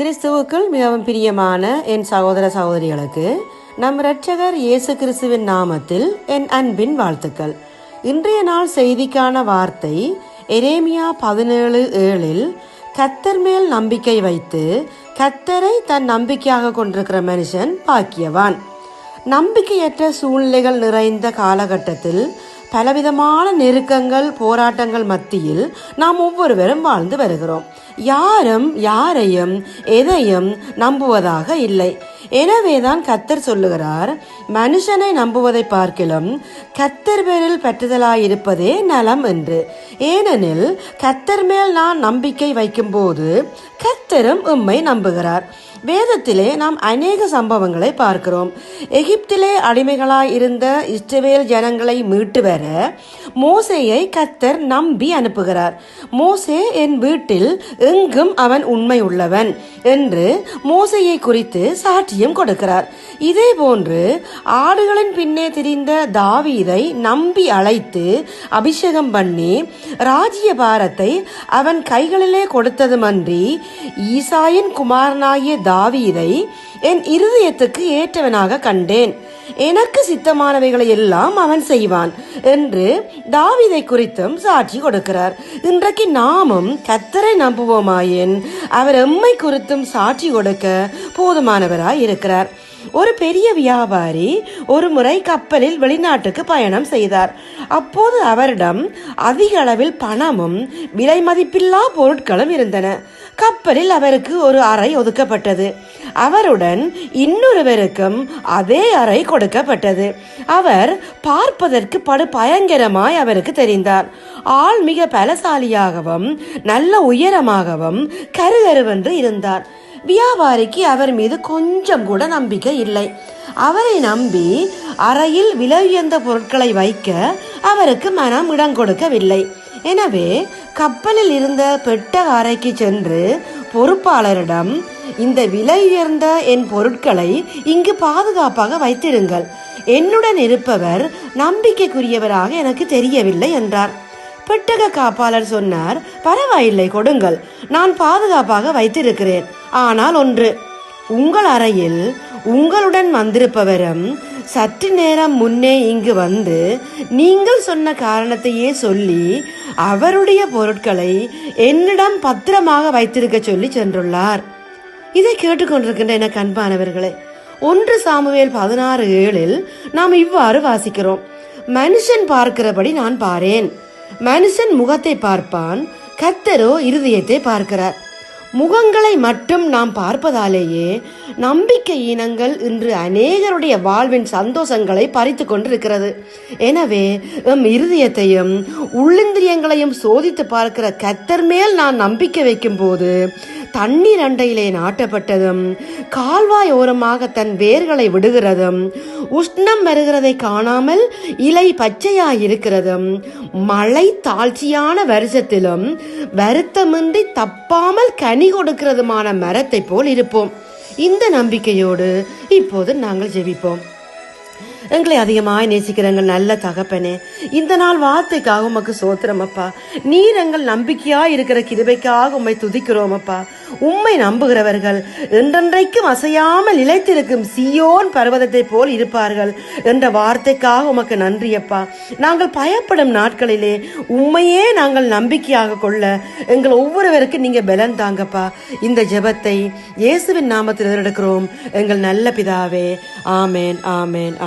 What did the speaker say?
கிறிஸ்துவுக்குள் மிகவும் பிரியமான என் சகோதர சகோதரிகளுக்கு நம் இரட்சகர் இயேசு கிறிஸ்துவின் நாமத்தில் என் அன்பின் வாழ்த்துக்கள். இன்றைய நாள் செய்திக்கான வார்த்தை எரேமியா 17:7 கர்த்தர் மேல் நம்பிக்கை வைத்து கர்த்தரை தன் நம்பிக்கையாக கொண்டிருக்கிற மனுஷன் பாக்கியவான். நம்பிக்கையற்ற சூழ்நிலைகள் நிறைந்த காலகட்டத்தில் பலவிதமான நெருக்கங்கள் போராட்டங்கள் மத்தியில் நாம் ஒவ்வொருவரும் வாழ்ந்து வருகிறோம். யாரும் யாரையும் எதையும் நம்புவதாக இல்லை. எனவேதான் கர்த்தர் சொல்லுகிறார், மனுஷனை நம்புவதை பார்க்கிலும் கர்த்தர் பேரில் பற்றுதலாயிருப்பதே நலம் என்று. ஏனெனில் கர்த்தர் மேல் நான் நம்பிக்கை வைக்கும் போது கர்த்தரும் உம்மை நம்புகிறார். வேதத்திலே நாம் அநேக சம்பவங்களை பார்க்கிறோம். எகிப்திலே அடிமைகளாய் இருந்த இஸ்ரவேல் ஜனங்களை மீட்டு வர மோசேயை கர்த்தர் நம்பி அனுப்புகிறார். மோசே என் வீட்டில் எங்கும் அவன் உண்மை உள்ளவன் என்று மோசேயை குறித்து சாட்சியம் கொடுக்கிறார். இதே போன்று ஆடுகளின் பின்னே திரிந்த தாவீதை நம்பி அழைத்து அபிஷேகம் பண்ணி ராஜ்ய பாரத்தை அவன் கைகளிலே கொடுத்ததுமன்றி ஈசாயின் குமாரனாகிய தாவீதை என் இருதயத்துக்கு ஏற்றவனாக கண்டேன், எனக்கு சித்தமானவைகளை எல்லாம் அவன் செய்வான் என்று தாவீதை குறித்தும் சாட்சி கொடுக்கிறார். இன்றைக்கு நாமும் கர்த்தரை நம்புவோமாயின் அவர் எம்மை குறித்தும் சாட்சி கொடுக்க போதுமானவராய் இருக்கிறார். ஒரு பெரிய வியாபாரி ஒரு முறை கப்பலில் வெளிநாட்டுக்கு பயணம் செய்தார். அப்போது அவரிடம் அதிக அளவில் பணமும் விலை மதிப்பில்லா பொருட்களும் இருந்தன. கப்பலில் அவருக்கு ஒரு அறை ஒதுக்கப்பட்டது. அவருடன் இன்னொருவருக்கும் அதே அறை கொடுக்கப்பட்டது. அவர் பார்ப்பதற்கு படு பயங்கரமாய் அவருக்கு தெரிந்தார். ஆள் மிக பலசாலியாகவும் நல்ல உயரமாகவும் கருகருவென்று இருந்தார். வியாபாரிக்கு அவர் மீது கொஞ்சம் கூட நம்பிக்கை இல்லை. அவரை நம்பி அறையில் விலை உயர்ந்த பொருட்களை வைக்க அவருக்கு மனம் இடம் கொடுக்கவில்லை. எனவே கப்பலில் இருந்த பெட்டக அறைக்கு சென்று பொறுப்பாளரிடம், இந்த விலை உயர்ந்த என் பொருட்களை இங்கு பாதுகாப்பாக வைத்திருங்கள், என்னுடன் இருப்பவர் நம்பிக்கைக்குரியவராக எனக்கு தெரியவில்லை என்றார். பெட்டக காப்பாளர் சொன்னார், பரவாயில்லை, கொடுங்கள், நான் பாதுகாப்பாக வைத்திருக்கிறேன். ஆனால் ஒன்று, உங்கள் அறையில் உங்களுடன் வந்திருப்பவரும் சற்று நேரம் முன்னே இங்கு வந்து நீங்கள் சொன்ன காரணத்தையே சொல்லி அவருடைய பொருட்களை என்னிடம் பத்திரமாக வைத்திருக்க சொல்லி சென்றுள்ளார். இதை கேட்டுக்கொண்டிருக்கின்ற என அன்பானவர்களே, 1 சாமுவேல் 16:7 நாம் இவ்வாறு வாசிக்கிறோம், மனுஷன் பார்க்கிறபடி நான் பாரேன், மனுஷன் முகத்தை பார்ப்பான், கர்த்தரோ இருதயத்தை பார்க்கிறார். முகங்களை மட்டும் நாம் பார்ப்பதாலேயே நம்பிக்கை இனங்கள் இன்று அநேகருடைய வாழ்வின் சந்தோஷங்களை பறித்து கொண்டிருக்கிறது. எனவே எம் இருதயத்தையும் உள்ளிந்திரியங்களையும் சோதித்து பார்க்கிற கர்த்தர் மேல் நான் நம்பிக்கை வைக்கும் போது தண்ணீர் அண்டையிலே நாட்டப்பட்டதும் கால்வாய் ஓரமாக தன் வேர்களை விடுகிறதும் உஷ்ணம் வருகிறதை காணாமல் இலை பச்சையாயிருக்கிறதும் மழை தாழ்ச்சியான வருஷத்திலும் வருத்தமின்றி தப்பாமல் கனி கொடுக்கிறதுமான மரத்தை போல் இருப்போம். இந்த நம்பிக்கையோடு இப்போது நாங்கள் ஜெபிப்போம். எங்களை அதிகமாய் நேசிக்கிற எங்கள் நல்ல தகப்பனே, இந்த நாள் வார்த்தைக்காக உமக்கு சோத்திரம் அப்பா. நீர் எங்கள் நம்பிக்கையாய் இருக்கிற கிருபைக்காக உம்மை துதிக்கிறோம் அப்பா. உம்மை நம்புகிறவர்கள் என்றென்றைக்கும் அசையாமல் நிலைத்திருக்கும் சீயோன் பர்வதத்தை போல் இருப்பார்கள் என்ற வார்த்தைக்காக உமக்கு நன்றி அப்பா. நாங்கள் பயப்படும் நாட்களிலே உம்மையே நாங்கள் நம்பிக்கையாக கொள்ள எங்கள் ஒவ்வொருவருக்கும் நீங்க பலன் தாங்கப்பா. இந்த ஜெபத்தை இயேசுவின் நாமத்தில் எடுக்கிறோம் எங்கள் நல்ல பிதாவே. ஆமேன், ஆமேன்.